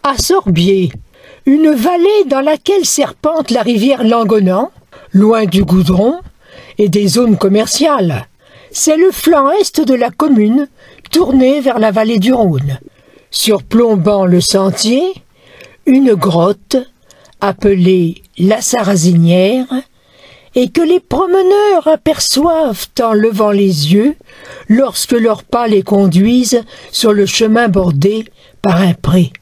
À Sorbier, une vallée dans laquelle serpente la rivière Langonan, loin du goudron et des zones commerciales. C'est le flanc est de la commune, tourné vers la vallée du Rhône. Surplombant le sentier, une grotte appelée la Sarrasinière et que les promeneurs aperçoivent en levant les yeux lorsque leurs pas les conduisent sur le chemin bordé par un pré.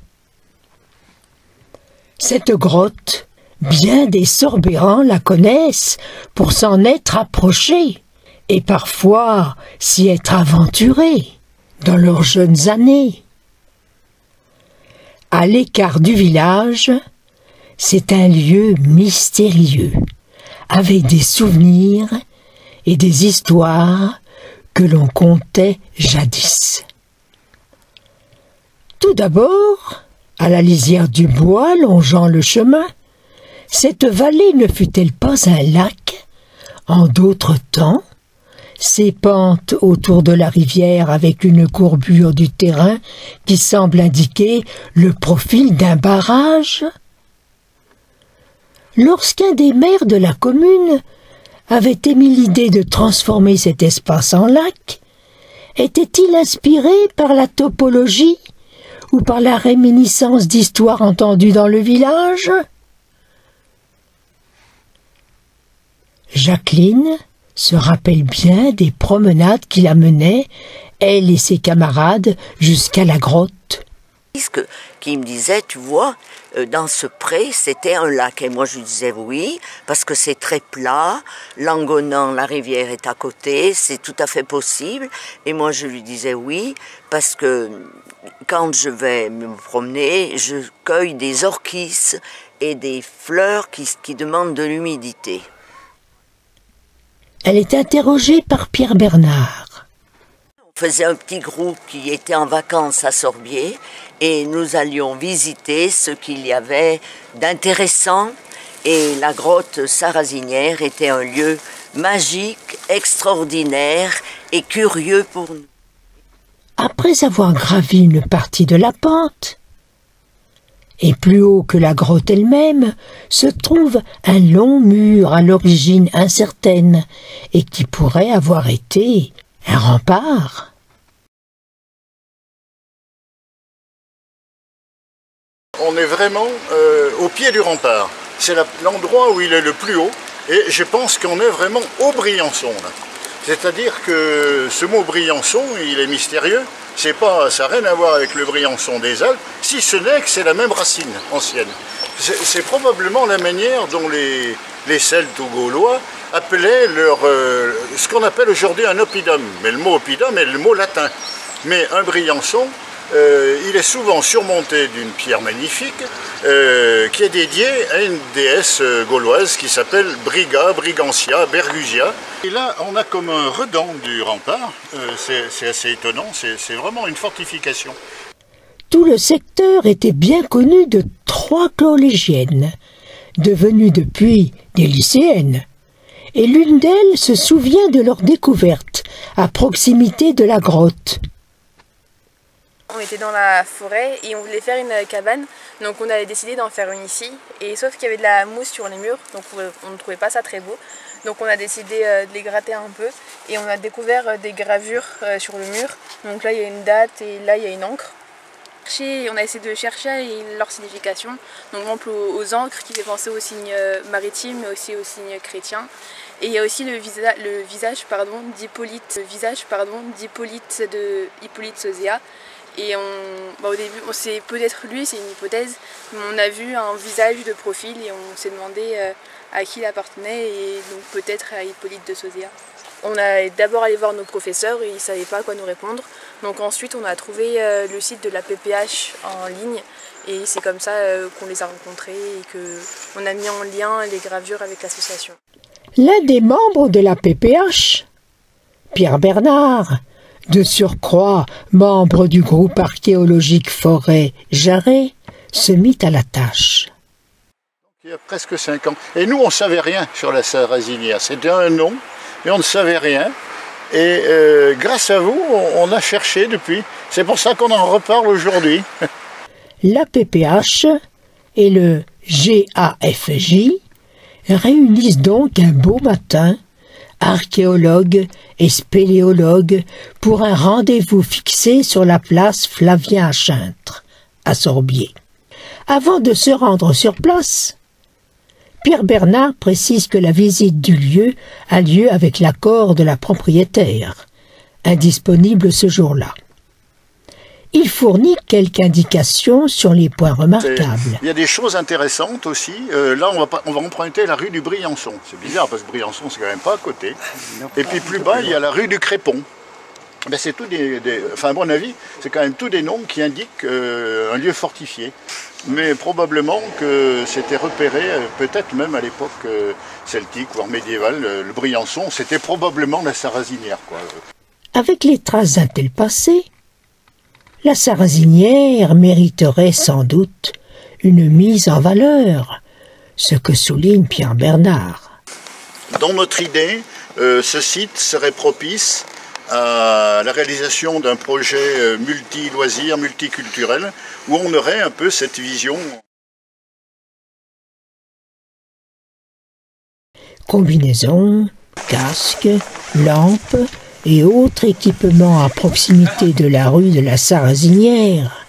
Cette grotte, bien des Sorbérans la connaissent pour s'en être approchés et parfois s'y être aventurés dans leurs jeunes années. À l'écart du village, c'est un lieu mystérieux, avec des souvenirs et des histoires que l'on contait jadis. Tout d'abord, à la lisière du bois longeant le chemin, cette vallée ne fut-elle pas un lac en d'autres temps? Ses pentes autour de la rivière avec une courbure du terrain qui semble indiquer le profil d'un barrage? Lorsqu'un des maires de la commune avait émis l'idée de transformer cet espace en lac, était-il inspiré par la topologie ou par la réminiscence d'histoires entendues dans le village? Jacqueline se rappelle bien des promenades qui la menaient, elle et ses camarades, jusqu'à la grotte. Qui me disait, tu vois, dans ce pré, c'était un lac. Et moi, je lui disais oui, parce que c'est très plat. Langonan, la rivière est à côté, c'est tout à fait possible. Et moi, je lui disais oui, parce que quand je vais me promener, je cueille des orchis et des fleurs qui demandent de l'humidité. Elle est interrogée par Pierre Bernard. On faisait un petit groupe qui était en vacances à Sorbier et nous allions visiter ce qu'il y avait d'intéressant. Et la grotte Sarrasinière était un lieu magique, extraordinaire et curieux pour nous. Après avoir gravi une partie de la pente, et plus haut que la grotte elle-même, se trouve un long mur à l'origine incertaine et qui pourrait avoir été un rempart. On est vraiment au pied du rempart. C'est l'endroit où il est le plus haut et je pense qu'on est vraiment au Briançon. C'est-à-dire que ce mot Briançon, il est mystérieux. Ça n'a rien à voir avec le Briançon des Alpes, si ce n'est que c'est la même racine ancienne. C'est probablement la manière dont les Celtes ou Gaulois appelaient ce qu'on appelle aujourd'hui un oppidum. Mais le mot oppidum est le mot latin. Mais un Briançon, il est souvent surmonté d'une pierre magnifique qui est dédiée à une déesse gauloise qui s'appelle Briga, Brigantia, Bergusia. Et là, on a comme un redent du rempart, c'est assez étonnant, c'est vraiment une fortification. Tout le secteur était bien connu de 3 collégiennes, devenues depuis des lycéennes, et l'une d'elles se souvient de leur découverte à proximité de la grotte. On était dans la forêt et on voulait faire une cabane, donc on avait décidé d'en faire une ici, et sauf qu'il y avait de la mousse sur les murs, donc on ne trouvait pas ça très beau, donc on a décidé de les gratter un peu, et on a découvert des gravures sur le mur, donc là il y a une date et là il y a une encre. On a essayé de chercher leur signification, donc par exemple aux encres qui fait penser aux signes maritimes mais aussi aux signes chrétiens. Et il y a aussi le visage d'Hippolyte de Hippolyte Sozéa. Et au début, c'est peut-être lui, c'est une hypothèse, mais on a vu un visage de profil et on s'est demandé à qui il appartenait, et donc peut-être à Hippolyte de Sozéa. On a d'abord allé voir nos professeurs et ils ne savaient pas quoi nous répondre. Donc ensuite on a trouvé le site de la PPH en ligne et c'est comme ça qu'on les a rencontrés et qu'on a mis en lien les gravures avec l'association. L'un des membres de la PPH, Pierre Bernard, de surcroît membre du groupe archéologique Forêt-Jarret, se mit à la tâche. Il y a presque 5 ans. Et nous, on ne savait rien sur la Sarrasinière. C'était un nom, mais on ne savait rien. Et grâce à vous, on a cherché depuis. C'est pour ça qu'on en reparle aujourd'hui. l'APPH et le GAFJ réunissent donc un beau matin archéologues et spéléologues pour un rendez-vous fixé sur la place Flavien-Achintre, à Sorbier. Avant de se rendre sur place, Pierre Bernard précise que la visite du lieu a lieu avec l'accord de la propriétaire, indisponible ce jour-là. Il fournit quelques indications sur les points remarquables. Il y a des choses intéressantes aussi. Là, on va emprunter la rue du Briançon. C'est bizarre parce que Briançon, c'est quand même pas à côté. Et puis plus bas, il y a la rue du Crépon. Ben, c'est tout enfin, à mon avis, c'est quand même tous des noms qui indiquent un lieu fortifié. Mais probablement que c'était repéré, peut-être même à l'époque celtique, voire médiévale, le Briançon, c'était probablement la Sarrazinière, quoi. Avec les traces d'un tel passé, la Sarrazinière mériterait sans doute une mise en valeur, ce que souligne Pierre Bernard. Dans notre idée, ce site serait propice à la réalisation d'un projet multi-loisirs, multiculturel, où on aurait un peu cette vision. Combinaisons, casques, lampes et autres équipements à proximité de la rue de la Sarrazinière.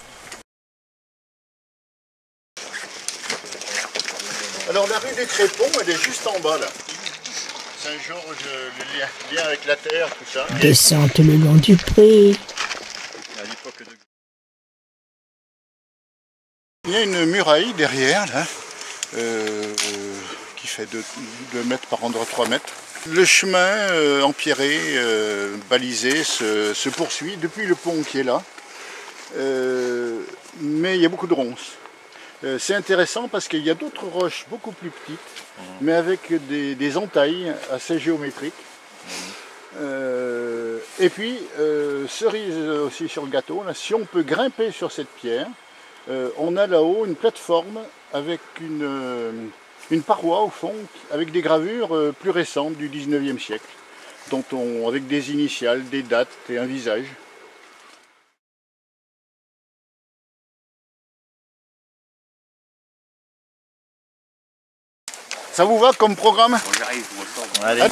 Alors la rue des Crépons, elle est juste en bas là. Saint-Georges, le lien avec la terre, tout ça. Descente le long du pré. Il y a une muraille derrière là, qui fait 2 mètres par endroit 3 mètres. Le chemin empierré, balisé, se poursuit depuis le pont qui est là, mais il y a beaucoup de ronces. C'est intéressant parce qu'il y a d'autres roches beaucoup plus petites, mais avec des entailles assez géométriques. Et puis, cerise aussi sur le gâteau, là, si on peut grimper sur cette pierre, on a là-haut une plateforme avec une paroi au fond, avec des gravures plus récentes du 19e siècle, avec des initiales, des dates et un visage. Ça vous va comme programme? Allez.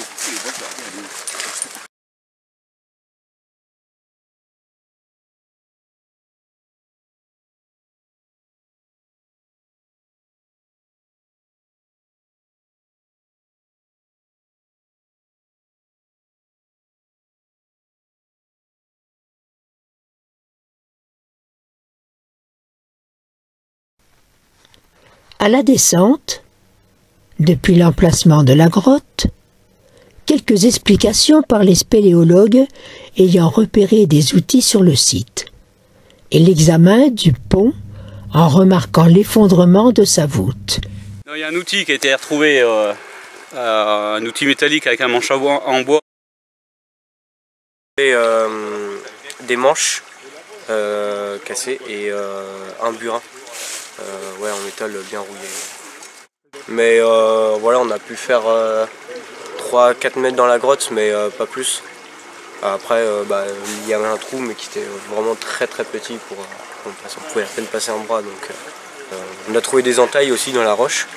À la descente, depuis l'emplacement de la grotte, quelques explications par les spéléologues ayant repéré des outils sur le site, et l'examen du pont en remarquant l'effondrement de sa voûte. Il y a un outil qui a été retrouvé, un outil métallique avec un manche en bois. Et, des manches cassées et un burin en métal bien rouillé. Mais voilà, on a pu faire 3-4 mètres dans la grotte, mais pas plus. Après, il y avait un trou, mais qui était vraiment très très petit pour on pouvait à peine passer un bras. Donc, on a trouvé des entailles aussi dans la roche.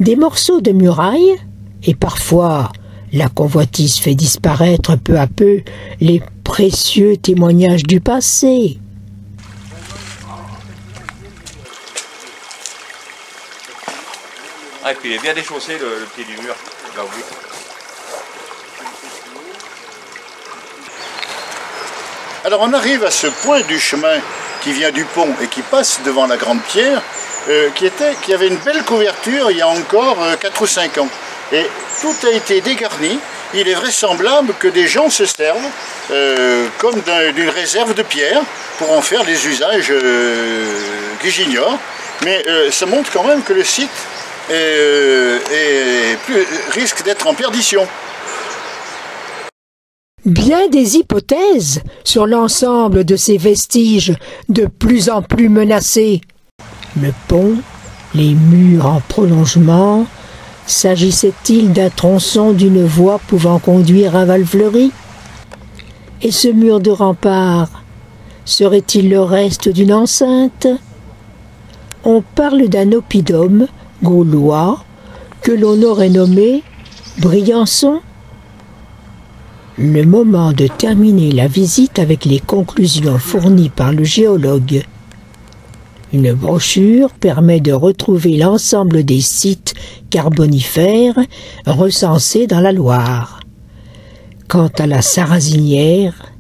Des morceaux de muraille, et parfois la convoitise fait disparaître peu à peu les précieux témoignages du passé. Ah, et puis il est bien déchaussé le pied du mur. Là, oui. Alors on arrive à ce point du chemin qui vient du pont et qui passe devant la grande pierre, qui avait une belle couverture il y a encore 4 ou 5 ans. Et tout a été dégarni. Il est vraisemblable que des gens se servent comme d'une réserve de pierre pour en faire des usages que j'ignore. Mais ça montre quand même que le site risque d'être en perdition. Bien des hypothèses sur l'ensemble de ces vestiges de plus en plus menacés. Le pont, les murs en prolongement, s'agissait-il d'un tronçon d'une voie pouvant conduire à Valfleury? Et ce mur de rempart Serait-il le reste d'une enceinte? On parle d'un oppidum gaulois que l'on aurait nommé Briançon. Le moment de terminer la visite avec les conclusions fournies par le géologue. Une brochure permet de retrouver l'ensemble des sites carbonifères recensés dans la Loire. Quant à la Sarrazinière,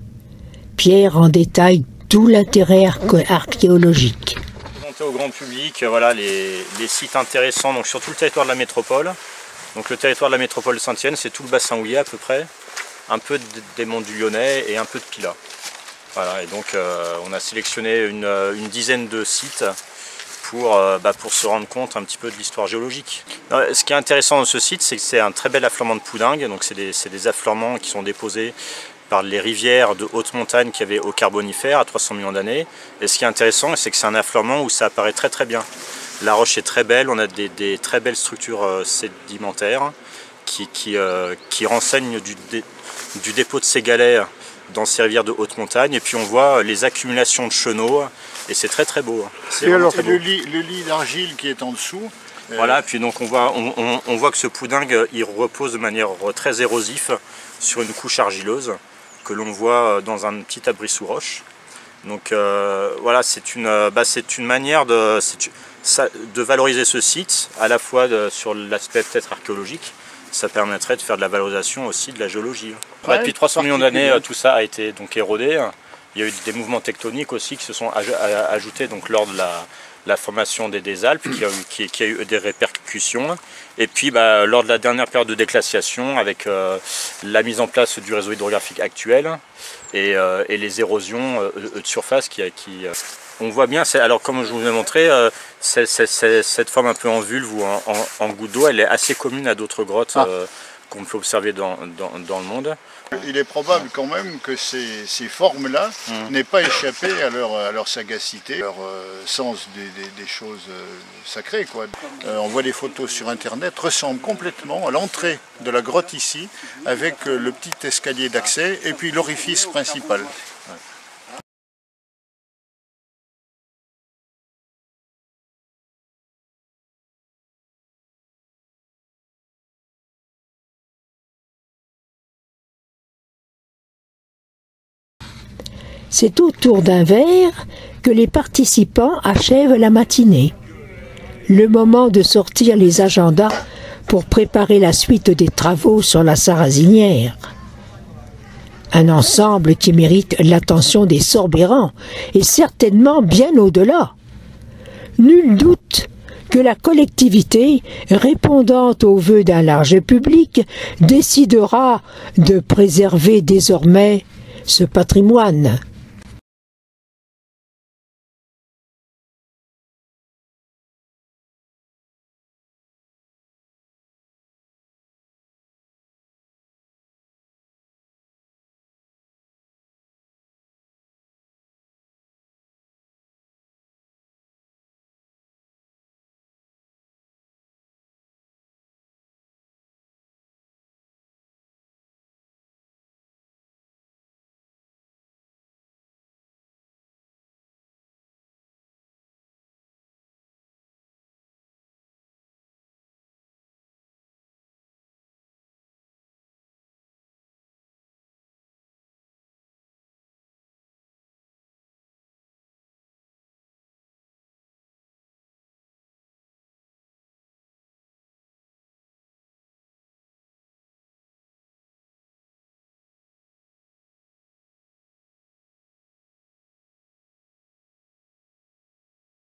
Pierre en détaille tout l'intérêt archéologique. Présenter au grand public voilà, les sites intéressants donc, sur tout le territoire de la métropole. Donc, le territoire de la métropole de Saint-Étienne, c'est tout le bassin houillé à peu près, un peu des monts du Lyonnais et un peu de Pilat. Voilà, et donc on a sélectionné une dizaine de sites pour se rendre compte un petit peu de l'histoire géologique. Ce qui est intéressant dans ce site, c'est que c'est un très bel affleurement de Poudingue, donc c'est des affleurements qui sont déposés par les rivières de haute montagne qu'il y avait au Carbonifère à 300 millions d'années. Et ce qui est intéressant, c'est que c'est un affleurement où ça apparaît très très bien. La roche est très belle, on a des très belles structures sédimentaires qui renseignent du dépôt de ces galets dans ces rivières de haute montagne, et puis on voit les accumulations de chenaux, et c'est très très beau. Et alors le lit d'argile qui est en dessous. Voilà, puis donc on voit que ce Poudingue il repose de manière très érosive sur une couche argileuse que l'on voit dans un petit abri sous roche. Donc voilà, c'est une manière de valoriser ce site, à la fois sur l'aspect peut-être archéologique. Ça permettrait de faire de la valorisation aussi de la géologie. Depuis 300 millions d'années, tout ça a été donc érodé. Il y a eu des mouvements tectoniques aussi qui se sont ajoutés donc, lors de la formation des Alpes, qui a eu des répercussions. Et puis lors de la dernière période de déclassiation, avec la mise en place du réseau hydrographique actuel et les érosions de surface on voit bien, alors comme je vous ai montré, cette forme un peu en vulve ou en goutte d'eau, elle est assez commune à d'autres grottes qu'on peut observer dans le monde. Il est probable quand même que ces formes-là n'aient pas échappé à leur sagacité, à leur sens des choses sacrées, quoi. On voit des photos sur internet, ressemblent complètement à l'entrée de la grotte ici, avec le petit escalier d'accès et puis l'orifice principal. C'est autour d'un verre que les participants achèvent la matinée. Le moment de sortir les agendas pour préparer la suite des travaux sur la Sarrazinière. Un ensemble qui mérite l'attention des sorbérants et certainement bien au-delà. Nul doute que la collectivité, répondant aux vœux d'un large public, décidera de préserver désormais ce patrimoine